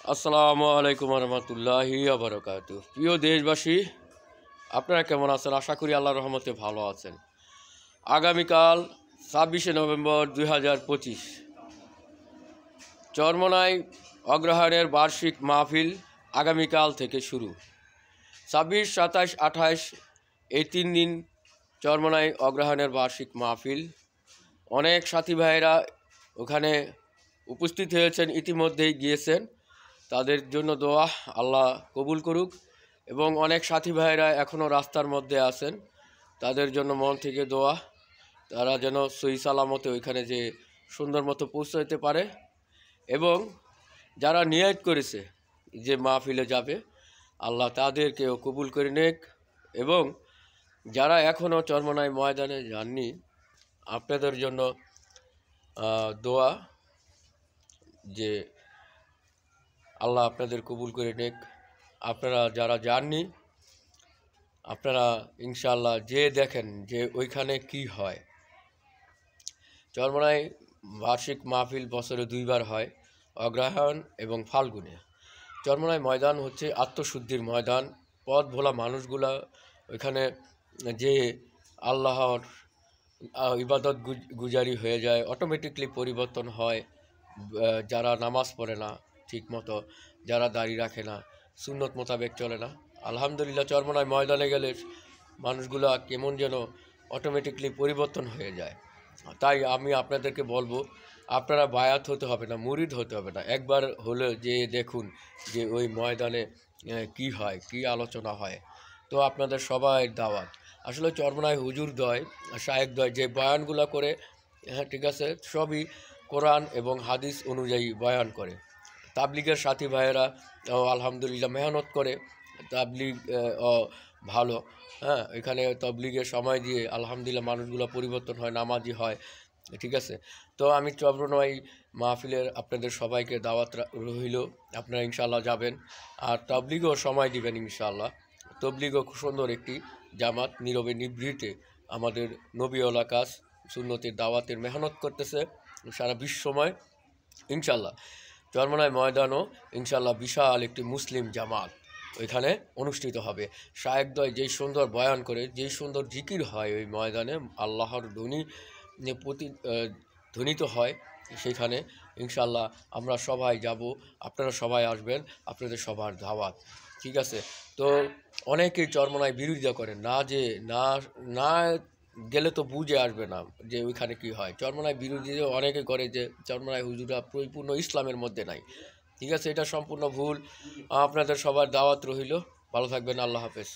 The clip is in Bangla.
আসসালামু আলাইকুম রহমতুল্লাহি বারাকাতু। প্রিয় দেশবাসী, আপনারা কেমন আছেন? আশা করি আল্লাহর রহমতে ভালো আছেন। আগামীকাল 26শে নভেম্বর 2025 চরমোনাই অগ্রহায়ণের বার্ষিক মাহফিল আগামীকাল থেকে শুরু। 26, 27, 28 এই 3 দিন চরমোনাই অগ্রহায়ণের বার্ষিক মাহফিল। অনেক সাথী ভাইয়েরা ওখানে উপস্থিত হয়েছেন, ইতিমধ্যেই গিয়েছেন। তাদের জন্য দোয়া, আল্লাহ কবুল করুক। এবং অনেক সাথী ভাইয়েরা এখনও রাস্তার মধ্যে আছেন, তাদের জন্য মন থেকে দোয়া, তারা যেন সহি সালামতে ওইখানে যে সুন্দর মতো পৌঁছাতে পারে। এবং যারা নিয়ত করেছে যে মাহফিলে যাবে, আল্লাহ তাদেরকেও কবুল করে নেক। এবং যারা এখনও চরমোনাই ময়দানে যাননি, আপনাদের জন্য দোয়া যে আল্লাহ আপনাদের কবুল করে নেক। আপনারা যারা যাননি, আপনারা ইনশাআল্লাহ যে দেখেন যে ওইখানে কি হয়। চরমোনাই বার্ষিক মাহফিল বছরে 2 বার হয়, অগ্রহায়ণ এবং ফাল্গুনে। চরমোনাই ময়দান হচ্ছে আত্মশুদ্ধির ময়দান। পথ ভোলা মানুষগুলা ওইখানে যে আল্লাহর ইবাদত গুজারি হয়ে যায়, অটোমেটিকলি পরিবর্তন হয়। যারা নামাজ পড়ে না ঠিক মতো, যারা দাড়ি রাখে না, সুন্নত মোতাবেক চলে না, আলহামদুলিল্লাহ চরমোনাই ময়দানে গেলে মানুষগুলা কেমন যেন অটোমেটিকলি পরিবর্তন হয়ে যায়। তাই আমি আপনাদেরকে বলবো, আপনারা বায়াত হতে হবে না, মুরিদ হতে হবে না, একবার হলে যে দেখুন যে ওই ময়দানে কি হয়, কি আলোচনা হয়। তো আপনাদের সবাই দাওয়াত। আসলে চরমোনাই হুজুরদ্বয়, শায়েখদ্বয় যে বয়ানগুলো করে, হ্যাঁ ঠিক আছে, সবই কোরআন এবং হাদিস অনুযায়ী বয়ান করে। তাবলিগের সাথী ভাইয়েরা আলহামদুলিল্লাহ মেহনত করে, তাবলিগ ভালো। হ্যাঁ, এখানে তাবলিগের সময় দিয়ে আলহামদুলিল্লাহ মানুষগুলো পরিবর্তন হয়, নামাজি হয়, ঠিক আছে। তো আমি চরমোনাই মাহফিলের আপনাদের সবাইকে দাওয়াত রইল, আপনারা ইনশাআল্লাহ যাবেন। আর তাবলিগও সময় দিবেন ইনশাআল্লাহ। তাবলিগও খুব সুন্দর একটি জামাত, নীরবে নিভৃতে আমাদের নবীওয়ালা কাজ, সুন্নতের দাওয়াতের মেহনত করতেছে সারা বিশ্বময়। ইনশাআল্লাহ চরমোনাই ময়দানও ইনশাআল্লাহ বিশাল একটি মুসলিম জামাত ওইখানে অনুষ্ঠিত হবে। শায়েখদ্বয় যেই সুন্দর বয়ান করে, যেই সুন্দর জিকির হয় ওই ময়দানে, আল্লাহর ধ্বনিত হয় সেখানে। ইনশাআল্লাহ আমরা সবাই যাব, আপনারা সবাই আসবেন, আপনাদের সবার দাওয়াত, ঠিক আছে। তো অনেকেই চরমোনাই বিরোধিতা করেন না, যে না না গেলে তো বুঝে আসবে না যে ওইখানে কি হয়। চরমোনাই বিরোধিতা অনেকে করে যে চরমোনাই হুজুরা পরিপূর্ণ ইসলামের মধ্যে নাই, ঠিক আছে। এটা সম্পূর্ণ ভুল। আপনাদের সবার দাওয়াত রইল। ভালো থাকবেন। আল্লাহ হাফেজ।